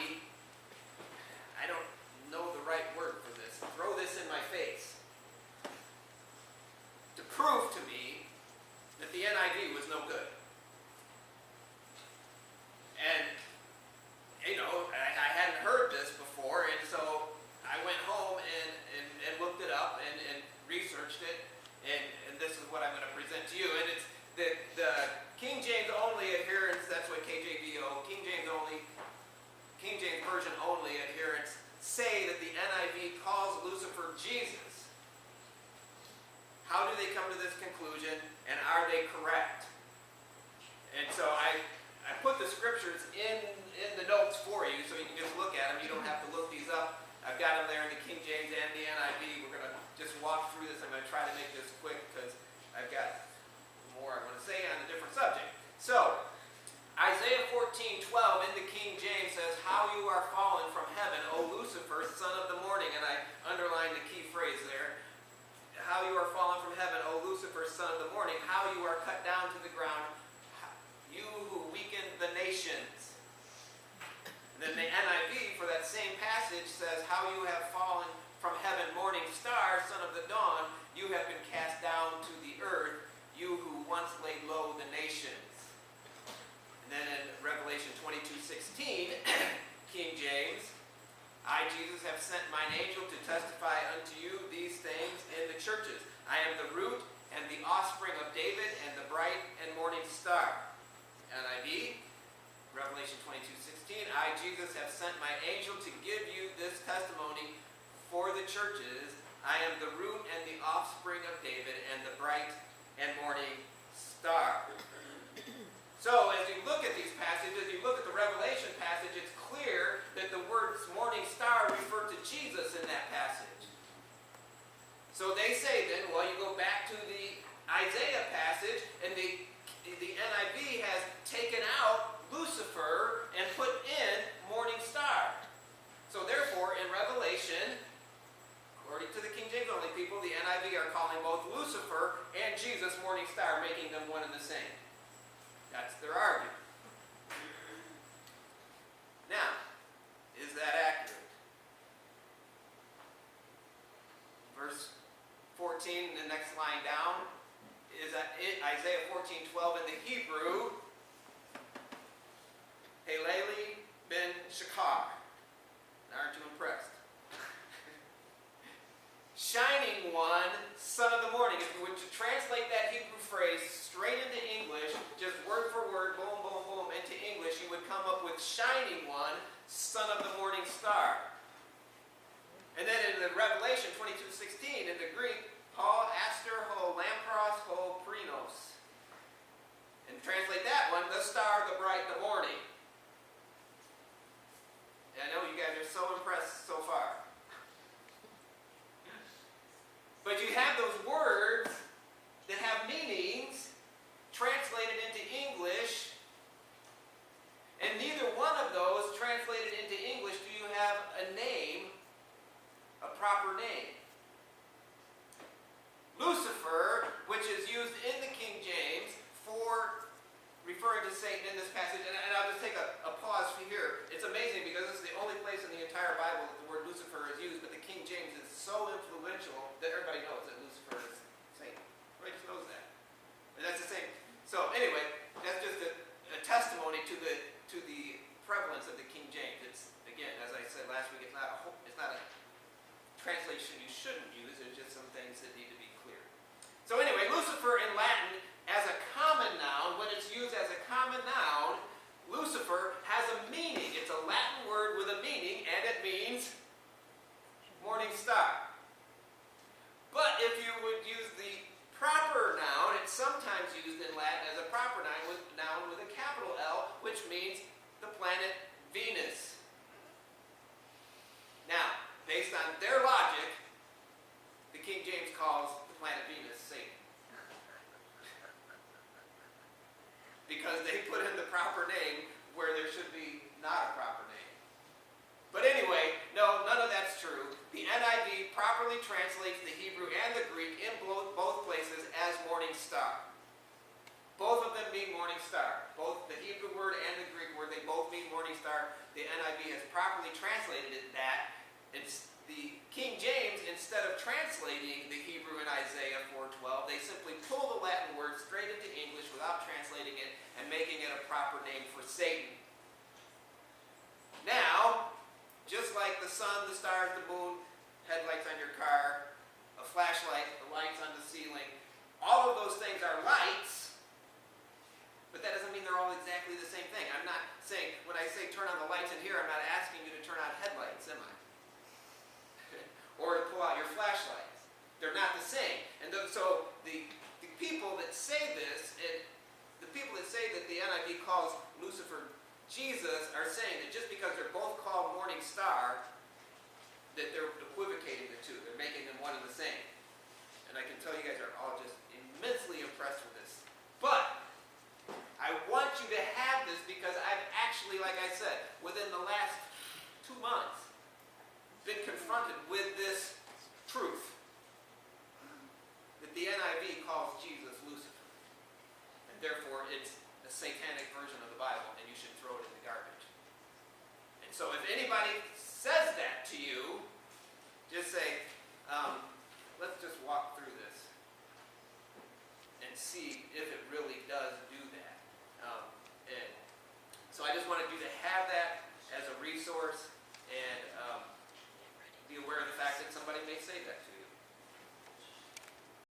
body, I don't know the right word for this, throw this in my face, to prove to me that the NIV was no good. And, I hadn't heard this before, and so I went home and looked it up and researched it, and this is what I'm going to present to you. And it's the King James only adherents, that's what KJVO, King James Version only adherents say that the NIV calls Lucifer Jesus. How do they come to this conclusion, and are they correct? And so I put the scriptures in the notes for you so you can just look at them. You don't have to look these up. I've got them there in the King James and the NIV. We're going to just walk through this. I'm going to try to make this quick because I've got more I want to say on a different subject. So, Isaiah 14:12 in the King James says, "How you are fallen from heaven, O Lucifer, son of the morning." And I underlined the key phrase there. How you are fallen from heaven, O Lucifer, son of the morning. How you are cut down to the ground, you who weaken the nations. And then the NIV for that same passage says, "How you have fallen from heaven, morning star, son of the dawn. You have been cast down to the earth, you who once laid low the nations." And then in Revelation 22:16, King James, "I, Jesus, have sent mine angel to testify unto you these things in the churches. I am the root and the offspring of David and the bright and morning star." NIV, Revelation 22:16, "I, Jesus, have sent my angel to give you this testimony for the churches. I am the root and the offspring of David and the bright and morning star." So as you look at these passages, you look at the Revelation passage, it's clear that the words morning star refer to Jesus in that passage. So they say then, well, you go back to the Isaiah passage, and the NIV has taken out Lucifer and put in morning star. So therefore, in Revelation, according to the King James only people, the NIV are calling both Lucifer and Jesus morning star, making them one and the same. That's their argument. Now, is that accurate? Verse 14, the next line down, is Isaiah 14:12 in the Hebrew, Haleli ben Shakar. Aren't you impressed? Shining one, son of the morning. If you were to translate that Hebrew phrase straight into English, just word for word, boom, boom, boom, into English, you would come up with shining one, son of the morning star. And then in the Revelation 22:16, in the Greek, ho aster, ho lampros, ho prinos. And translate that one, the star, the bright, the morning. And I know you guys are so impressed so far. But you have those words that have meanings translated into English, and neither one of those translated into English do you have a name, a proper name. Lucifer, which is used in the King James for referring to Satan in this passage, and I'll just take a pause here. It's amazing because this is the only place in the entire Bible that the word Lucifer is used, but the King James is so influential that everybody knows that Lucifer is Satan. Everybody just knows that. And that's the same. So anyway, that's just a testimony to the prevalence of the King James. It's, again, as I said last week, it's not a translation you shouldn't use. There's just some things that need to be clear. So anyway, Lucifer in Latin as a common noun, when it's used as a common noun, Lucifer has a meaning. It's a Latin word with a meaning, and it means morning star. But if you would use the proper noun, it's sometimes used in Latin as a proper noun with a capital L, which means the planet Venus. Now, based on their logic, the King James calls the planet Venus Satan. Because they put in the proper name where there should be not a proper name. But anyway, no, none of that's true. The NIV properly translates the Hebrew and the Greek in both places as morning star. Both of them mean morning star. Both the Hebrew word and the Greek word. They both mean morning star. The NIV has properly translated it that. It's the King James, instead of translating the Hebrew in Isaiah 4:12, they simply pull the Latin word straight into English without translating it and making it a proper name for Satan. Now, just like the sun, the stars, the moon, headlights on your car, a flashlight, the lights on the ceiling, all of those things are lights, but that doesn't mean they're all exactly the same thing. I'm not saying, when I say turn on the lights in here, I'm not asking you to turn on headlights, am I? Or to pull out your flashlights. They're not the same. And so the people that say this, the people that say that the NIV calls Lucifer Jesus, are saying that just because they're both called morning star, that they're equivocating the two. They're making them one and the same. And I can tell you guys are all just immensely impressed with this. But I want you to have this because I've actually, like I said, within the last 2 months, been confronted with this truth. That the NIV calls Jesus Lucifer. And therefore it's a satanic version of the Bible and you should throw it in the garbage. And so if anybody says that to you, just say, let's just walk through this and see if it really does do that. And so I just wanted you to have that as a resource, and